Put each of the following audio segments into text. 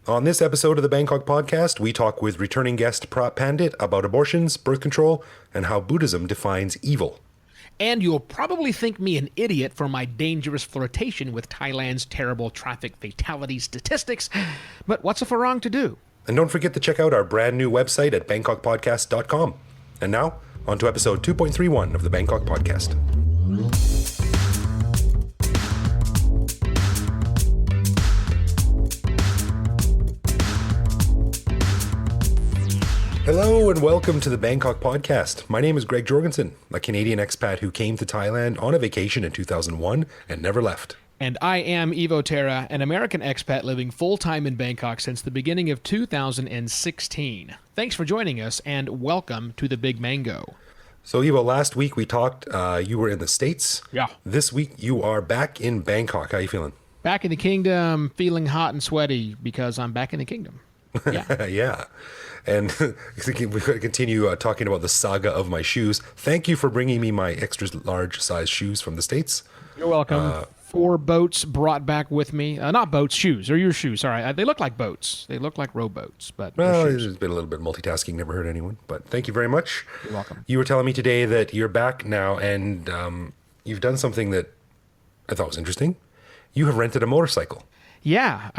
On this episode of the Bangkok Podcast, we talk with returning guest Phra Pandit about abortions, birth control, and how Buddhism defines evil. And you'll probably think me an idiot for my dangerous flirtation with Thailand's terrible traffic fatality statistics, but what's a farang to do? And don't forget to check out our brand new website at bangkokpodcast.com. And now, on to episode 2.31 of the Bangkok Podcast. Hello and welcome to the Bangkok Podcast. My name is Greg Jorgensen, a Canadian expat who came to Thailand on a vacation in 2001 and never left. And I am Ivo Terra, an American expat living full-time in Bangkok since the beginning of 2016. Thanks for joining us and welcome to the Big Mango. So Ivo, last week we talked, you were in the States. Yeah. This week you are back in Bangkok. How are you feeling? Back in the kingdom, feeling hot and sweaty because I'm back in the kingdom. Yeah. Yeah. And we're going to continue talking about the saga of my shoes. Thank you for bringing me my extra large size shoes from the States. You're welcome. 4 boats brought back with me. Not boats, shoes. Or your shoes. Sorry. They look like boats. They look like rowboats. But well, there's been a little bit of multitasking. Never hurt anyone. But thank you very much. You're welcome. You were telling me today that you're back now and you've done something that I thought was interesting. You have rented a motorcycle. Yeah,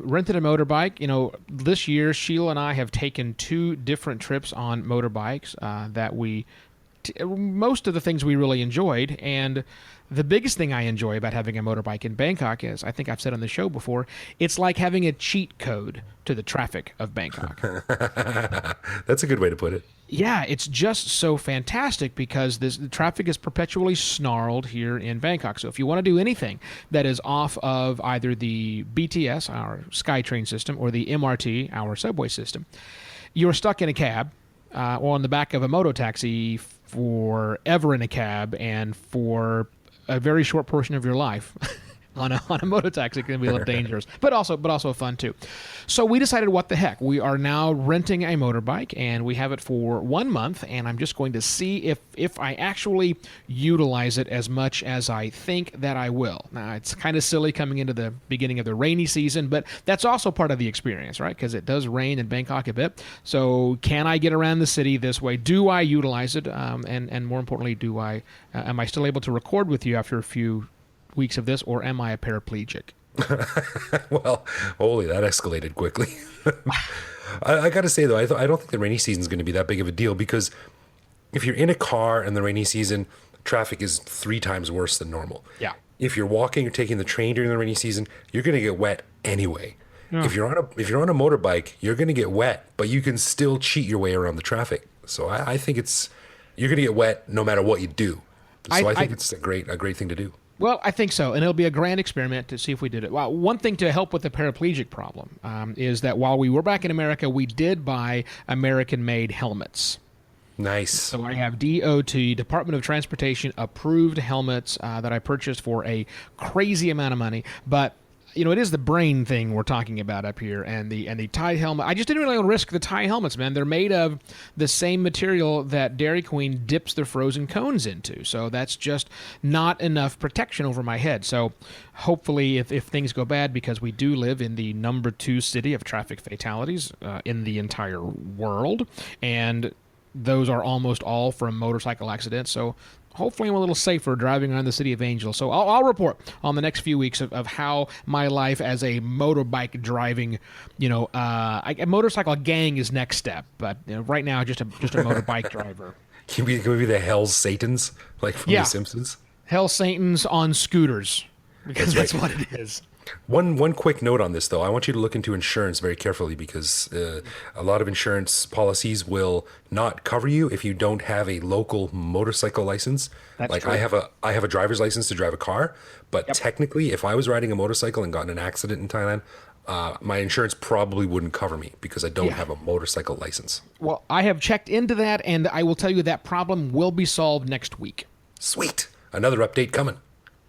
rented a motorbike. You know, this year, Sheila and I have taken 2 different trips on motorbikes that most of the things we really enjoyed. And the biggest thing I enjoy about having a motorbike in Bangkok is, I think I've said on the show before, it's like having a cheat code to the traffic of Bangkok. That's a good way to put it. Yeah, it's just so fantastic because the traffic is perpetually snarled here in Bangkok. So if you want to do anything that is off of either the BTS, our SkyTrain system, or the MRT, our subway system, you're stuck in a cab or on the back of a moto taxi forever in a cab and for a very short portion of your life. On a moto taxi can be a little dangerous, but also fun too. So we decided, what the heck? We are now renting a motorbike, and we have it for 1 month. And I'm just going to see if I actually utilize it as much as I think that I will. Now, it's kind of silly coming into the beginning of the rainy season, but that's also part of the experience, right? Because it does rain in Bangkok a bit. So can I get around the city this way? Do I utilize it? And more importantly, am I still able to record with you after a few weeks of this, or am I a paraplegic? Well, holy, that escalated quickly. I got to say, though, I don't think the rainy season is going to be that big of a deal, because if you're in a car in the rainy season, traffic is 3 times worse than normal. Yeah. If you're walking or taking the train during the rainy season, you're going to get wet anyway. Yeah. If you're on a motorbike, you're going to get wet, but you can still cheat your way around the traffic. So I think you're going to get wet no matter what you do. So I think it's a great thing to do. Well, I think so, and it'll be a grand experiment to see if we did it. Well, one thing to help with the paraplegic problem is that while we were back in America, we did buy American-made helmets. Nice. So I have DOT, Department of Transportation, approved helmets that I purchased for a crazy amount of money, but you know, it is the brain thing we're talking about up here, and the Thai helmet. I just didn't really want to risk the Thai helmets, man. They're made of the same material that Dairy Queen dips their frozen cones into, so that's just not enough protection over my head. So hopefully, if things go bad, because we do live in the number 2 city of traffic fatalities in the entire world, and those are almost all from motorcycle accidents. So hopefully I'm a little safer driving around the city of Angels. So I'll report on the next few weeks of how my life as a motorbike driving, a motorcycle gang is next step. But right now, just a motorbike driver. Can we be the Hell's Satans, like from The Simpsons? Hell Satans on scooters, because that's what it is. One quick note on this, though. I want you to look into insurance very carefully, because a lot of insurance policies will not cover you if you don't have a local motorcycle license. That's true. I have a driver's license to drive a car, but technically, if I was riding a motorcycle and got in an accident in Thailand, my insurance probably wouldn't cover me because I don't have a motorcycle license. Well, I have checked into that, and I will tell you that problem will be solved next week. Sweet. Another update coming.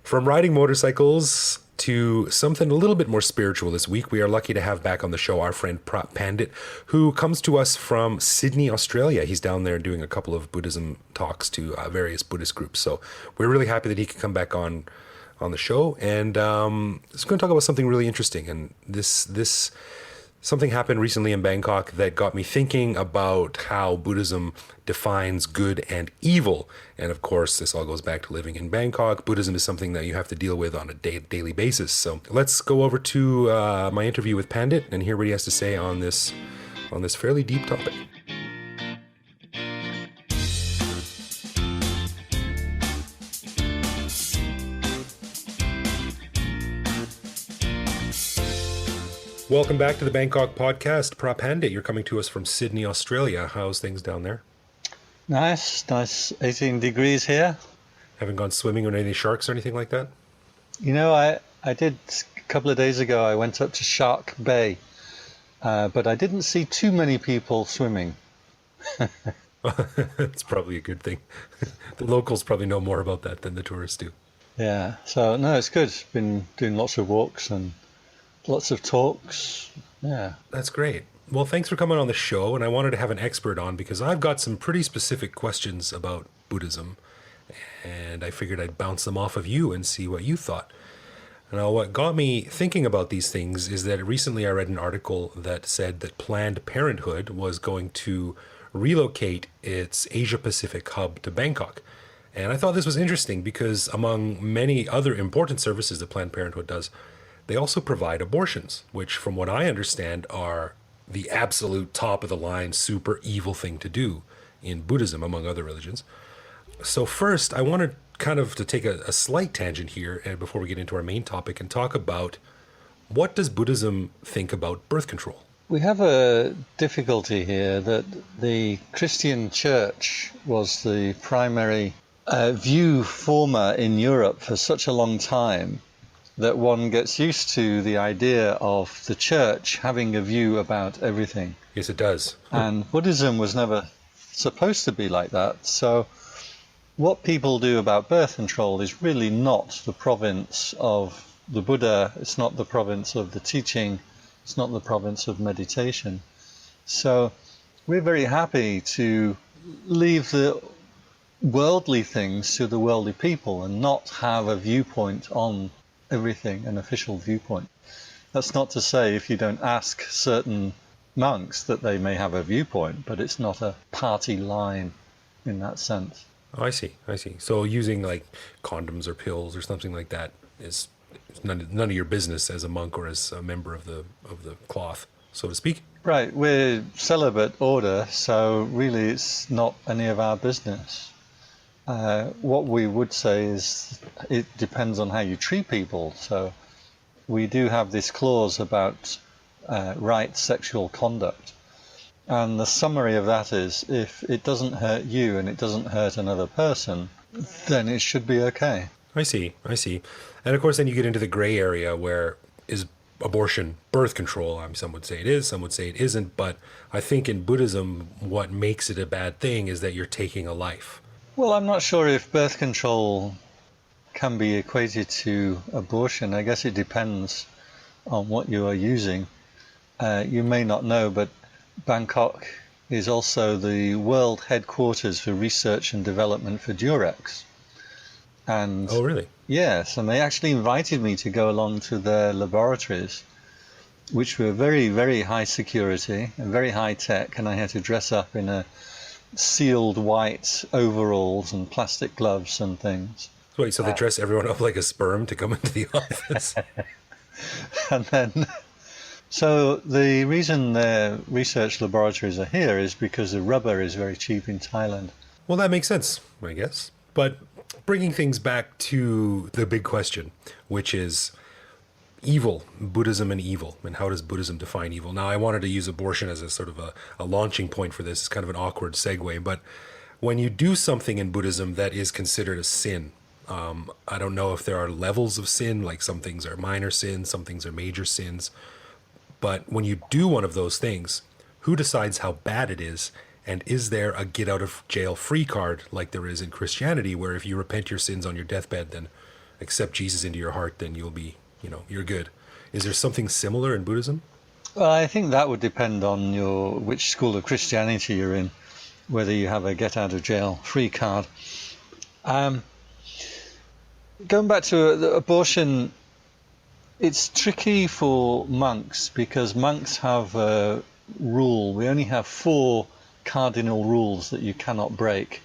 From riding motorcycles to something a little bit more spiritual this week, we are lucky to have back on the show our friend Phra Pandit, who comes to us from Sydney, Australia. He's down there doing a couple of Buddhism talks to various Buddhist groups. So we're really happy that he could come back on the show, and he's going to talk about something really interesting. And this Something happened recently in Bangkok that got me thinking about how Buddhism defines good and evil. And of course, this all goes back to living in Bangkok. Buddhism is something that you have to deal with on a daily basis. So let's go over to my interview with Pandit and hear what he has to say on this fairly deep topic. Welcome back to the Bangkok Podcast. Phra Pandit, you're coming to us from Sydney, Australia. How's things down there? Nice 18 degrees here. Haven't gone swimming with any sharks or anything like that? You know, I did a couple of days ago. I went up to Shark Bay, but I didn't see too many people swimming. It's probably a good thing. The locals probably know more about that than the tourists do. Yeah, so no, it's good. Been doing lots of walks and lots of talks. Yeah. That's great. Well, thanks for coming on the show. And I wanted to have an expert on because I've got some pretty specific questions about Buddhism. And I figured I'd bounce them off of you and see what you thought. Now, what got me thinking about these things is that recently I read an article that said that Planned Parenthood was going to relocate its Asia-Pacific hub to Bangkok. And I thought this was interesting because among many other important services that Planned Parenthood does, they also provide abortions, which from what I understand are the absolute top of the line, super evil thing to do in Buddhism, among other religions. So first, I wanted kind of to take a slight tangent here before we get into our main topic and talk about what does Buddhism think about birth control? We have a difficulty here that the Christian church was the primary view former in Europe for such a long time that one gets used to the idea of the church having a view about everything. Yes, it does. And Buddhism was never supposed to be like that. So what people do about birth control is really not the province of the Buddha. It's not the province of the teaching. It's not the province of meditation. So we're very happy to leave the worldly things to the worldly people and not have a viewpoint on everything, an official viewpoint. That's not to say if you don't ask certain monks that they may have a viewpoint, but it's not a party line in that sense. Oh, I see. So using like condoms or pills or something like that is none of your business as a monk or as a member of the cloth, so to speak. Right, we're celibate order, so really it's not any of our business. What we would say is it depends on how you treat people. So we do have this clause about right sexual conduct. And the summary of that is if it doesn't hurt you and it doesn't hurt another person, then it should be okay. I see. And of course, then you get into the gray area where is abortion birth control? Some would say it is, some would say it isn't. But I think in Buddhism, what makes it a bad thing is that you're taking a life. Well, I'm not sure if birth control can be equated to abortion. I guess it depends on what you are using. You may not know, but Bangkok is also the world headquarters for research and development for Durex. And oh, really? Yes, and they actually invited me to go along to their laboratories, which were very, very high security and very high tech, and I had to dress up in a sealed white overalls and plastic gloves and things. Wait, so they dress everyone up like a sperm to come into the office? And then, so the reason their research laboratories are here is because the rubber is very cheap in Thailand. Well, that makes sense, I guess. But bringing things back to the big question, which is evil, Buddhism and evil, and how does Buddhism define evil? Now, I wanted to use abortion as a sort of a launching point for this. It's kind of an awkward segue, but when you do something in Buddhism that is considered a sin, I don't know if there are levels of sin, like some things are minor sins, some things are major sins, but when you do one of those things, who decides how bad it is? And is there a get out of jail free card like there is in Christianity, where if you repent your sins on your deathbed, then accept Jesus into your heart, then you'll be, you're good. Is there something similar in Buddhism? Well, I think that would depend on which school of Christianity you're in, whether you have a get out of jail free card. Going back to abortion, It's tricky for monks because monks have a rule. We only have 4 cardinal rules that you cannot break.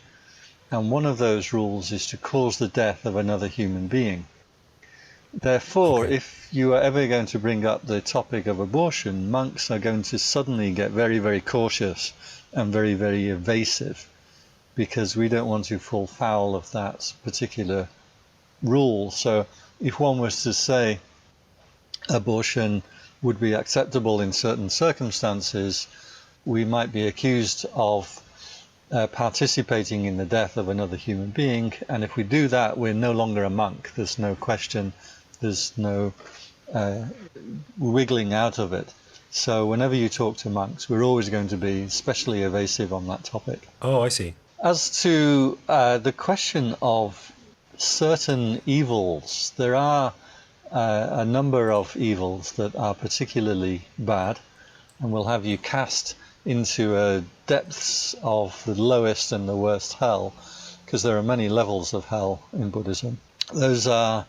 And one of those rules is to cause the death of another human being. Therefore, if you are ever going to bring up the topic of abortion, monks are going to suddenly get very, very cautious and very, very evasive, because we don't want to fall foul of that particular rule. So if one was to say abortion would be acceptable in certain circumstances, we might be accused of participating in the death of another human being. And if we do that, we're no longer a monk. There's no question. There's no wiggling out of it. So whenever you talk to monks, we're always going to be especially evasive on that topic. Oh, I see. As to the question of certain evils, there are a number of evils that are particularly bad and will have you cast into depths of the lowest and the worst hell, because there are many levels of hell in Buddhism. Those are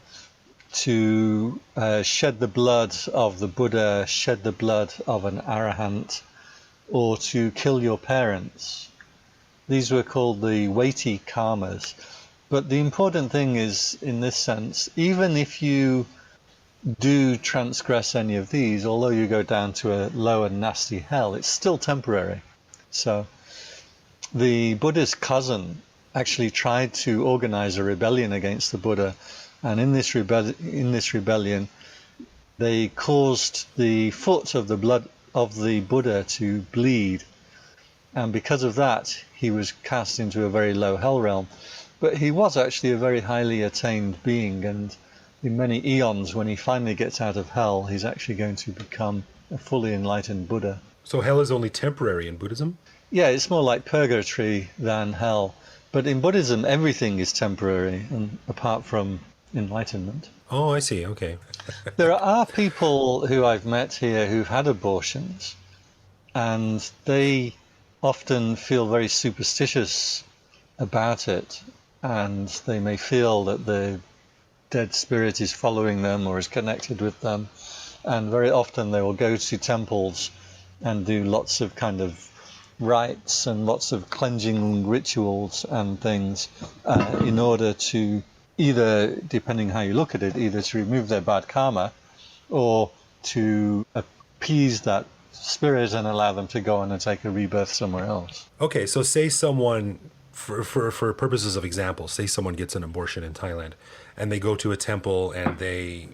to shed the blood of the Buddha, shed the blood of an arahant, or to kill your parents. These were called the weighty karmas. But the important thing is, in this sense, even if you do transgress any of these, although you go down to a low and nasty hell, it's still temporary. So the Buddha's cousin actually tried to organize a rebellion against the Buddha, and in this rebellion they caused the foot of the blood of the Buddha to bleed, and because of that he was cast into a very low hell realm. But he was actually a very highly attained being, and in many eons, when he finally gets out of hell, he's actually going to become a fully enlightened Buddha. So hell is only temporary in Buddhism? Yeah, it's more like purgatory than hell. But in Buddhism, everything is temporary, and apart from enlightenment. Oh, I see. Okay. There are people who I've met here who've had abortions, and they often feel very superstitious about it, and they may feel that the dead spirit is following them or is connected with them, and very often they will go to temples and do lots of kind of rites and lots of cleansing rituals and things in order to either, depending how you look at it, either to remove their bad karma or to appease that spirit and allow them to go on and take a rebirth somewhere else. Okay, so say someone, for purposes of example, say someone gets an abortion in Thailand and they go to a temple and they,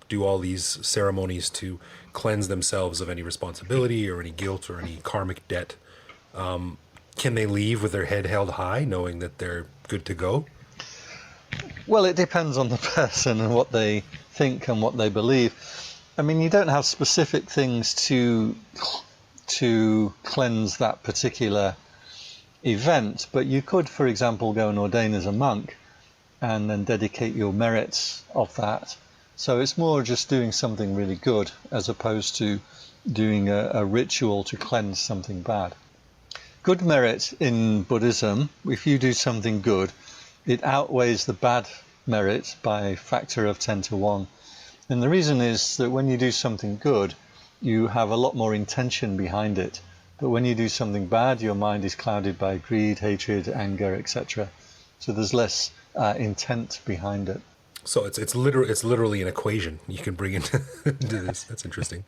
do all these ceremonies to cleanse themselves of any responsibility or any guilt or any karmic debt. Can they leave with their head held high, knowing that they're good to go? Well, it depends on the person and what they think and what they believe. I mean, you don't have specific things to cleanse that particular event, but you could, for example, go and ordain as a monk and then dedicate your merits of that. So it's more just doing something really good as opposed to doing a ritual to cleanse something bad. Good merit in Buddhism, if you do something good, it outweighs the bad merit by a factor of 10 to 1. And the reason is that when you do something good, you have a lot more intention behind it. But when you do something bad, your mind is clouded by greed, hatred, anger, etc. So there's less intent behind it. So it's literally an equation you can bring into this. That's interesting.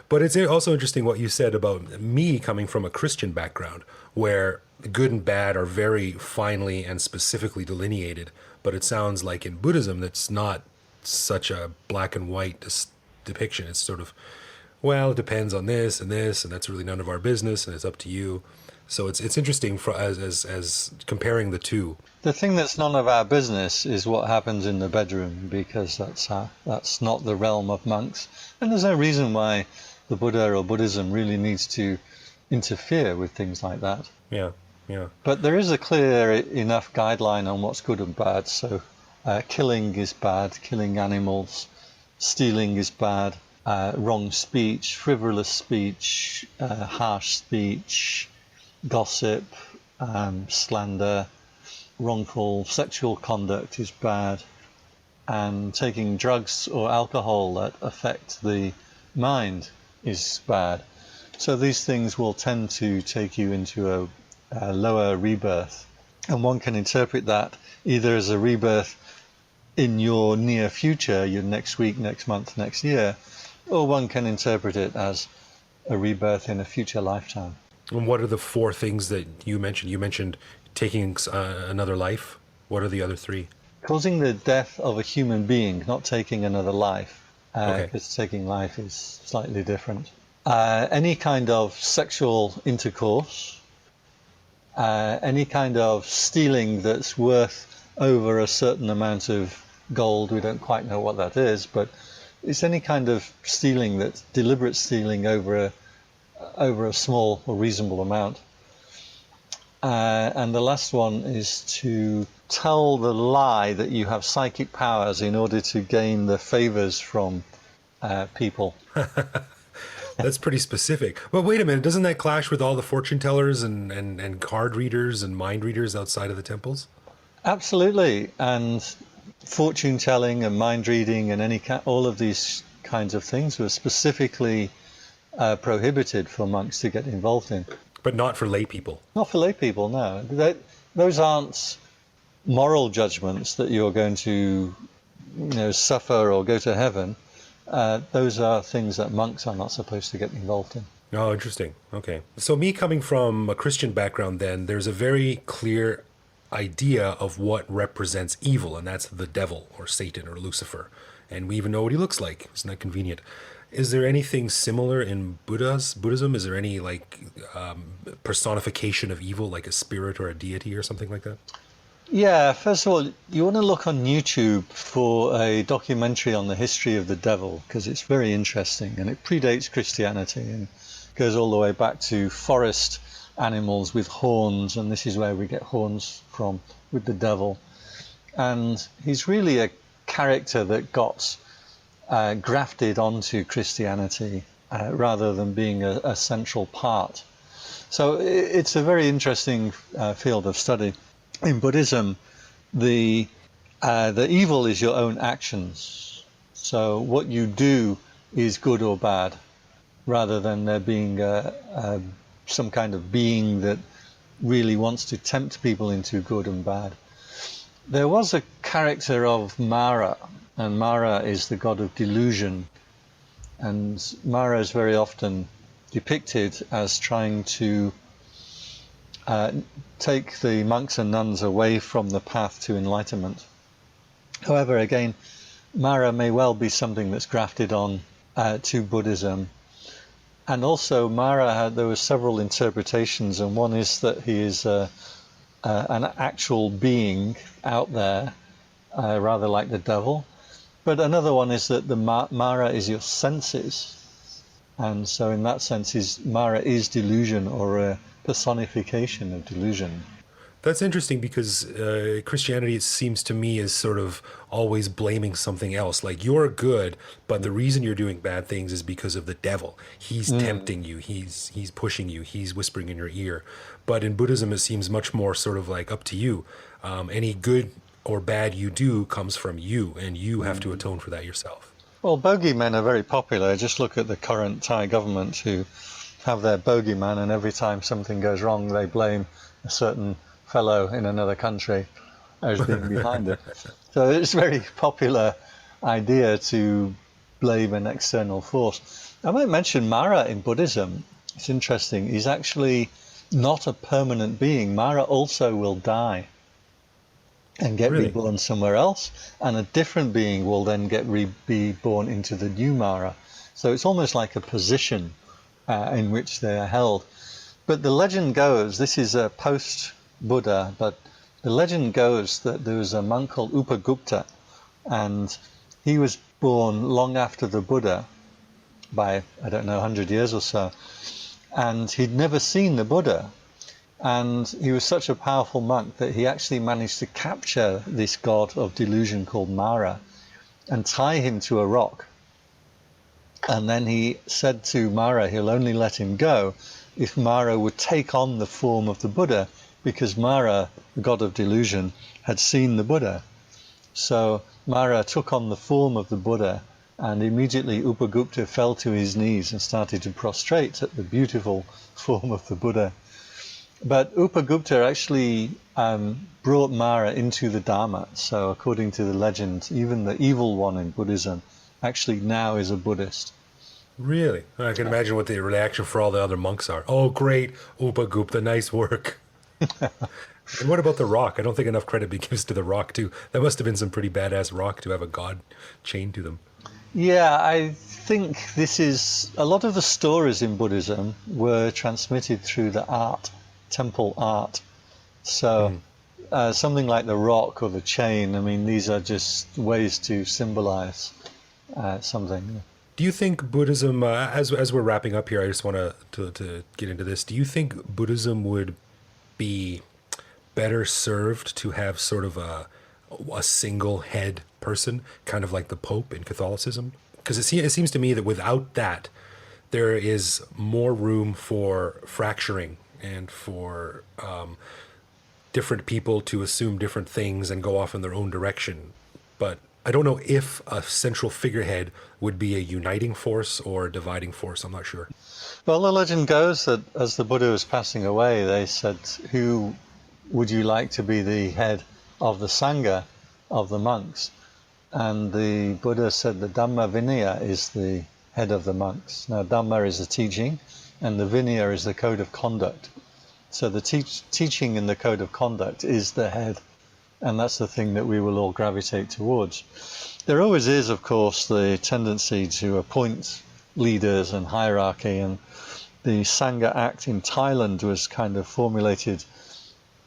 But it's also interesting what you said about me coming from a Christian background, where good and bad are very finely and specifically delineated. But it sounds like in Buddhism, that's not such a black and white depiction. It's sort of, well, it depends on this, and that's really none of our business, and it's up to you. So it's interesting as comparing the two. The thing that's none of our business is what happens in the bedroom, because that's not the realm of monks. And there's no reason why the Buddha or Buddhism really needs to interfere with things like that. Yeah. But there is a clear enough guideline on what's good and bad. So killing is bad, killing animals, stealing is bad, wrong speech, frivolous speech, harsh speech, gossip, slander, wrongful sexual conduct is bad, and taking drugs or alcohol that affect the mind is bad. So these things will tend to take you into a lower rebirth. And one can interpret that either as a rebirth in your near future, your next week, next month, next year, or one can interpret it as a rebirth in a future lifetime. And what are the 4 things that you mentioned? You mentioned taking another life. What are the other 3? Causing the death of a human being, not taking another life, Okay. because taking life is slightly different. Any kind of sexual intercourse, any kind of stealing that's worth over a certain amount of gold. We don't quite know what that is, but it's any kind of stealing that's deliberate stealing over a small or reasonable amount. And the last one is to tell the lie that you have psychic powers in order to gain the favors from people. That's pretty specific. But wait a minute, doesn't that clash with all the fortune tellers and card readers and mind readers outside of the temples? Absolutely. And fortune telling and mind reading and all of these kinds of things were specifically prohibited for monks to get involved in. But not for lay people. Not for lay people, no. Those aren't moral judgments that you're going to suffer or go to heaven. Those are things that monks are not supposed to get involved in. Oh, interesting. Okay. So me coming from a Christian background then, there's a very clear idea of what represents evil, and that's the devil or Satan or Lucifer. And we even know what he looks like. Isn't that convenient? Is there anything similar in Buddhism? Is there any personification of evil, like a spirit or a deity or something like that? Yeah, first of all, you want to look on YouTube for a documentary on the history of the devil, because it's very interesting, and it predates Christianity and goes all the way back to forest animals with horns, and this is where we get horns from with the devil. And he's really a character that got grafted onto Christianity rather than being a central part. So it's a very interesting field of study. In Buddhism, the evil is your own actions. So what you do is good or bad, rather than there being some kind of being that really wants to tempt people into good and bad. There was a character of Mara, and Mara is the god of delusion. And Mara is very often depicted as trying to take the monks and nuns away from the path to enlightenment. However, again, Mara may well be something that's grafted on to Buddhism. And also Mara, there were several interpretations, and one is that he is an actual being out there, rather like the devil. But another one is that the Mara is your senses. And so in that sense, Mara is delusion, or a personification of delusion. That's interesting, because Christianity, it seems to me, is sort of always blaming something else. Like, you're good, but the reason you're doing bad things is because of the devil. He's tempting you. He's pushing you. He's whispering in your ear. But in Buddhism, it seems much more sort of like up to you. Any good or bad you do comes from you, and you have to atone for that yourself. Well, bogeymen are very popular. Just look at the current Thai government, who have their bogeyman, and every time something goes wrong, they blame a certain fellow in another country as being behind it. So it's a very popular idea to blame an external force. I might mention Mara in Buddhism. It's interesting. He's actually not a permanent being. Mara also will die and get reborn somewhere else, and a different being will then get reborn into the new Mara. So it's almost like a position in which they are held. But the legend goes, this is a post-Buddha, but the legend goes that there was a monk called Upagupta, and he was born long after the Buddha, by, 100 years or so, and he'd never seen the Buddha. And he was such a powerful monk that he actually managed to capture this god of delusion called Mara and tie him to a rock. And then he said to Mara he'll only let him go if Mara would take on the form of the Buddha, because Mara, the god of delusion, had seen the Buddha. So Mara took on the form of the Buddha, and immediately Upagupta fell to his knees and started to prostrate at the beautiful form of the Buddha. But Upagupta actually brought Mara into the Dharma. So according to the legend, even the evil one in Buddhism actually now is a Buddhist. Really? I can imagine what the reaction for all the other monks are. Oh, great, Upagupta, nice work. And what about the rock? I don't think enough credit gives to the rock, too. That must have been some pretty badass rock to have a god chained to them. Yeah, I think this is... A lot of the stories in Buddhism were transmitted through the art, temple art. So something like the rock or the chain, I mean, these are just ways to symbolize something. Do you think Buddhism, as we're wrapping up here, I just want to get into this. Do you think Buddhism would be better served to have sort of a single head person, kind of like the Pope in Catholicism? Because it seems to me that without that, there is more room for fracturing and for different people to assume different things and go off in their own direction. But I don't know if a central figurehead would be a uniting force or a dividing force. I'm not sure. Well, the legend goes that as the Buddha was passing away, they said, who would you like to be the head of the Sangha, of the monks? And the Buddha said the Dhamma Vinaya is the head of the monks. Now, Dhamma is the teaching, and the Vinaya is the code of conduct. So the teaching in the code of conduct is the head, and that's the thing that we will all gravitate towards. There always is, of course, the tendency to appoint leaders and hierarchy, and the Sangha Act in Thailand was kind of formulated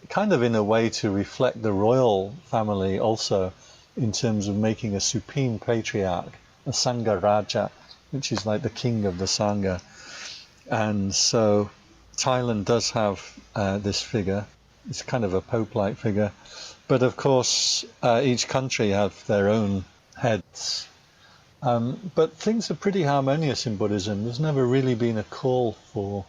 kind of in a way to reflect the royal family also, in terms of making a supreme patriarch, a Sangha Raja, which is like the king of the Sangha. And so Thailand does have this figure. It's kind of a pope-like figure. But of course, each country have their own heads. But things are pretty harmonious in Buddhism. There's never really been a call for...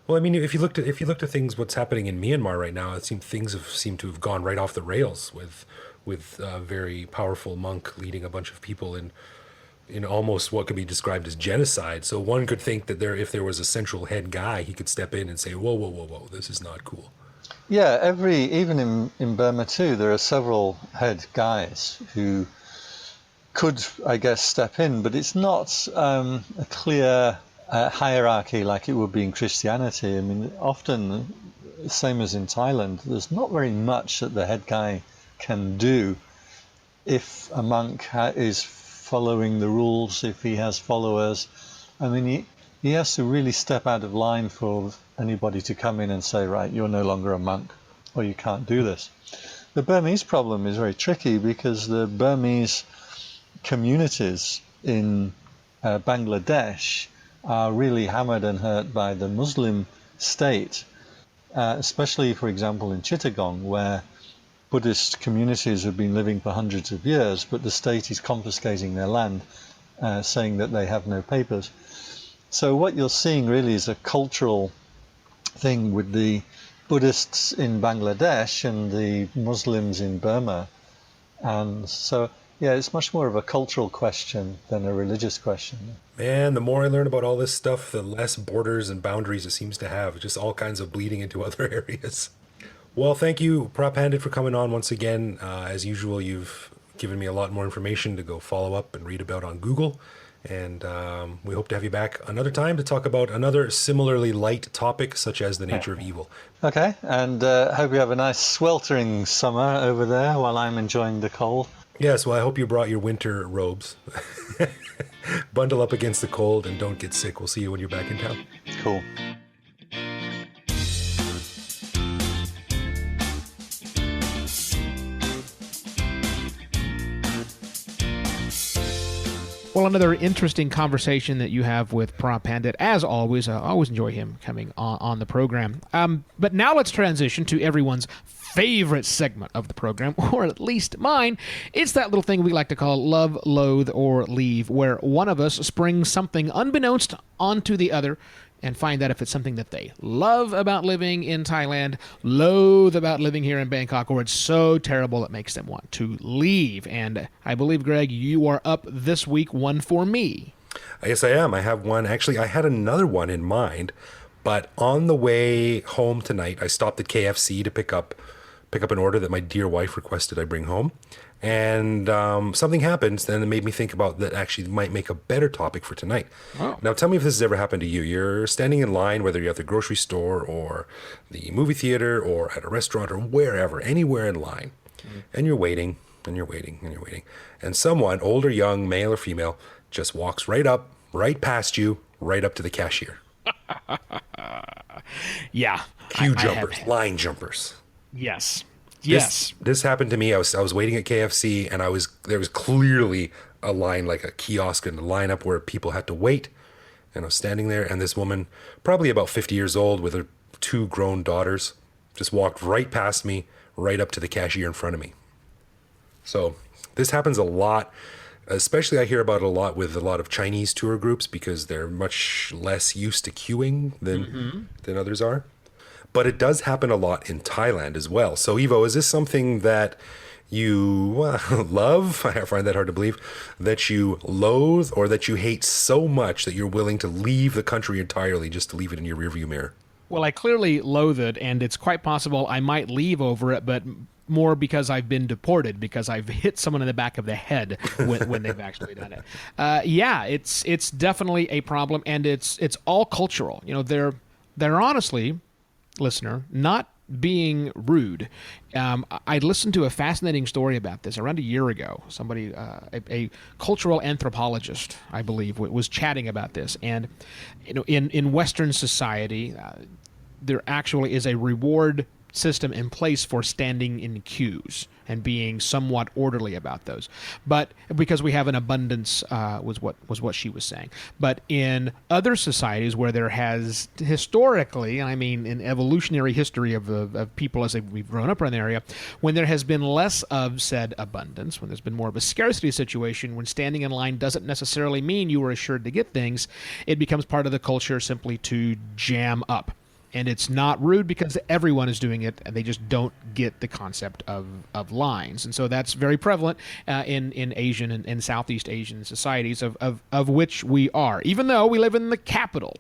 Well, I mean, if you looked at things, what's happening in Myanmar right now, things seem to have gone right off the rails with a very powerful monk leading a bunch of people in almost what could be described as genocide. So one could think that if there was a central head guy, he could step in and say, whoa, this is not cool. Yeah, even in Burma too, there are several head guys who could, I guess, step in, but it's not a clear hierarchy like it would be in Christianity. I mean, often, same as in Thailand, there's not very much that the head guy can do if a monk is following the rules, if he has followers. I mean, he has to really step out of line for anybody to come in and say, right, you're no longer a monk, or you can't do this. The Burmese problem is very tricky because the Burmese communities in Bangladesh are really hammered and hurt by the Muslim state, especially, for example, in Chittagong, where Buddhist communities have been living for hundreds of years, but the state is confiscating their land, saying that they have no papers. So what you're seeing really is a cultural thing with the Buddhists in Bangladesh and the Muslims in Burma. And so, yeah, it's much more of a cultural question than a religious question. Man, the more I learn about all this stuff, the less borders and boundaries it seems to have. Just all kinds of bleeding into other areas. Well, thank you, Phra Pandit, for coming on once again. As usual, you've given me a lot more information to go follow up and read about on Google. And we hope to have you back another time to talk about another similarly light topic, such as the nature of evil. Okay, and hope you have a nice sweltering summer over there while I'm enjoying the cold. Yes, well, I hope you brought your winter robes. Bundle up against the cold and don't get sick. We'll see you when you're back in town. Cool. Well, another interesting conversation that you have with Phra Pandit. As always, I always enjoy him coming on the program. But now let's transition to everyone's favorite segment of the program, or at least mine. It's that little thing we like to call Love, Loathe, or Leave, where one of us springs something unbeknownst onto the other, and find out if it's something that they love about living in Thailand, loathe about living here in Bangkok, or it's so terrible it makes them want to leave. And I believe, Greg, you are up this week, one for me. Yes, I am. I have one. Actually, I had another one in mind, but on the way home tonight, I stopped at KFC to pick up an order that my dear wife requested I bring home. And something happened then that made me think about that actually might make a better topic for tonight. Oh. Now, tell me if this has ever happened to you. You're standing in line, whether you're at the grocery store or the movie theater or at a restaurant or wherever, anywhere in line, and you're waiting, and you're waiting, and you're waiting. And someone, old or young, male or female, just walks right up, right past you, right up to the cashier. Yeah. Queue jumpers, line jumpers. Yes. Yes. This happened to me. I was waiting at KFC, and there was clearly a line, like a kiosk and a lineup where people had to wait. And I was standing there, and this woman, probably about 50 years old with her 2 grown daughters, just walked right past me, right up to the cashier in front of me. So this happens a lot. Especially I hear about it a lot with a lot of Chinese tour groups because they're much less used to queuing than others are. But it does happen a lot in Thailand as well. So, Ivo, is this something that you love? I find that hard to believe. That you loathe or that you hate so much that you're willing to leave the country entirely just to leave it in your rearview mirror? Well, I clearly loathe it, and it's quite possible I might leave over it, but more because I've been deported, because I've hit someone in the back of the head when they've actually done it. Yeah, it's definitely a problem, and it's all cultural. You know, they're honestly, listener, not being rude. I listened to a fascinating story about this around a year ago. Somebody, a cultural anthropologist, I believe, was chatting about this. And you know, in Western society, there actually is a reward system in place for standing in queues and being somewhat orderly about those, but because we have an abundance, was what she was saying. But in other societies where there has historically, I mean, in evolutionary history of people as we've grown up around the area, when there has been less of said abundance, when there's been more of a scarcity situation, when standing in line doesn't necessarily mean you were assured to get things, it becomes part of the culture simply to jam up. And it's not rude because everyone is doing it, and they just don't get the concept of lines. And so that's very prevalent in Asian and Southeast Asian societies, of which we are. Even though we live in the capital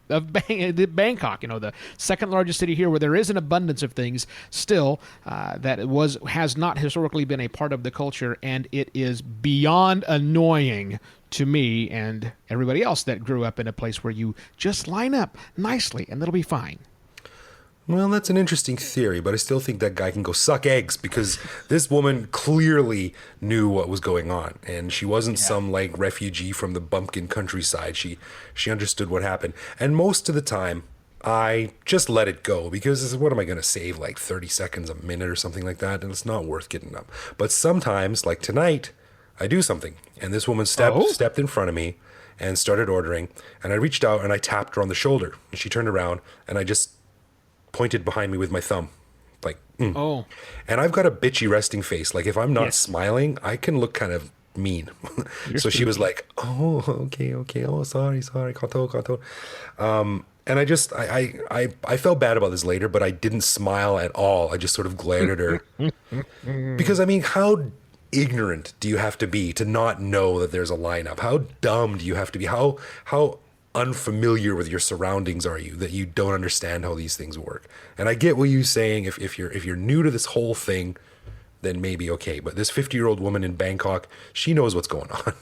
of Bangkok, you know, the second largest city here, where there is an abundance of things, still that has not historically been a part of the culture, and it is beyond annoying to me and everybody else that grew up in a place where you just line up nicely and it'll be fine. Well, that's an interesting theory, but I still think that guy can go suck eggs, because this woman clearly knew what was going on, and she wasn't some like refugee from the bumpkin countryside. She understood what happened, and most of the time I just let it go, because what am I going to save, like 30 seconds, a minute or something like that, and it's not worth getting up. But sometimes, like tonight, I do something, and this woman stepped in front of me and started ordering, and I reached out and I tapped her on the shoulder, and she turned around, and I just pointed behind me with my thumb, like, Oh. And I've got a bitchy resting face. Like, if I'm not smiling, I can look kind of mean. So she was like, oh, okay, oh, sorry, kato. And I felt bad about this later, but I didn't smile at all. I just sort of glared at her. Because, I mean, how ignorant do you have to be to not know that there's a lineup? How dumb do you have to be? How unfamiliar with your surroundings are you that you don't understand how these things work? And I get what you're saying. If you're new to this whole thing, then maybe okay. But this 50-year-old woman in Bangkok, she knows what's going on.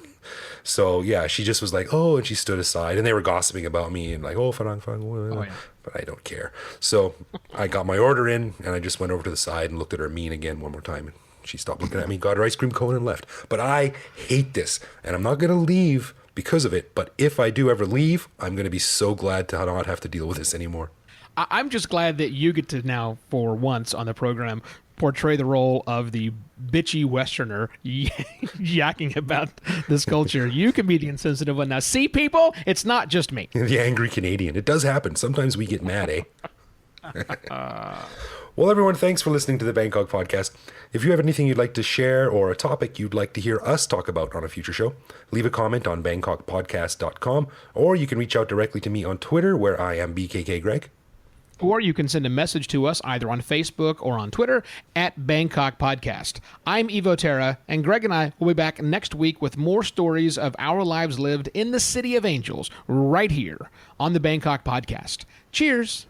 So yeah, she just was like, oh, and she stood aside, and they were gossiping about me and like, oh, farang. But I don't care. So I got my order in, and I just went over to the side and looked at her mean again one more time. And she stopped looking at me, got her ice cream cone, and left. But I hate this, and I'm not going to leave because of it. But if I do ever leave, I'm going to be so glad to not have to deal with this anymore. I'm just glad that you get to now, for once on the program, portray the role of the bitchy Westerner yakking about this culture. You can be the insensitive one. Now, see, people, it's not just me. The angry Canadian. It does happen. Sometimes we get mad, eh? Well, everyone, thanks for listening to the Bangkok Podcast. If you have anything you'd like to share or a topic you'd like to hear us talk about on a future show, leave a comment on bangkokpodcast.com, or you can reach out directly to me on Twitter, where I am BKK Greg. Or you can send a message to us either on Facebook or on Twitter at Bangkok Podcast. I'm Evo Terra, and Greg and I will be back next week with more stories of our lives lived in the City of Angels, right here on the Bangkok Podcast. Cheers!